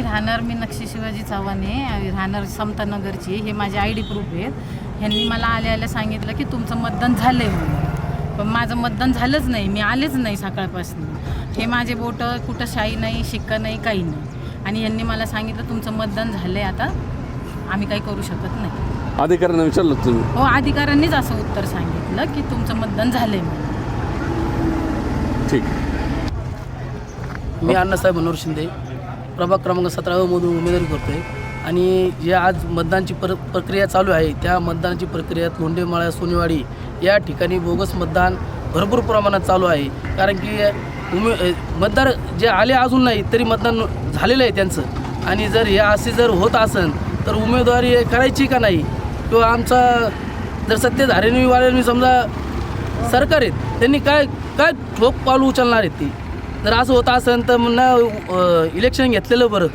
राहणार मी नक्षी शिवाजी चव्हाण आहे, राहणार समतानगरची. हे माझे ID प्रूफ आहेत. ह्यांनी मला आल्या सांगितलं की तुमचं मतदान झालं आहे म्हणून, पण माझं मतदान झालंच नाही. मी आलेच नाही सकाळपासून. हे माझे बोटं कुठं शाई नाही, शिक्का नाही, काही नाही. आणि यांनी मला सांगितलं तुमचं मतदान झालं आहे, आता आम्ही काही करू शकत नाही. अधिकाऱ्यांना विचारलं तुम्ही? हो, अधिकाऱ्यांनीच असं उत्तर सांगितलं की तुमचं मतदान झालं आहे म्हणून. ठीक. मी अण्णासाहेब मनोहर शिंदे, प्रभाग क्रमांक 17 मधून उमेदवारी करतो आहे. आणि जे आज मतदानची प्रक्रिया चालू आहे, त्या मतदानाची प्रक्रियेत लोंढेमाळा सोनेवाडी या ठिकाणी बोगस मतदान भरपूर प्रमाणात चालू आहे. कारण की मतदार जे आले अजून नाही तरी मतदान झालेलं आहे त्यांचं. आणि जर हे असे जर होत असेल तर उमेदवारी करायची का नाही, किंवा आमचा जर सत्तेधाऱ्यांनी समजा सरकार आहेत त्यांनी काय काय ठोक पाऊल उचलणार आहेत ती. जर असं होत असेल तर म्हणणं इलेक्शन घेतलेलं बरं.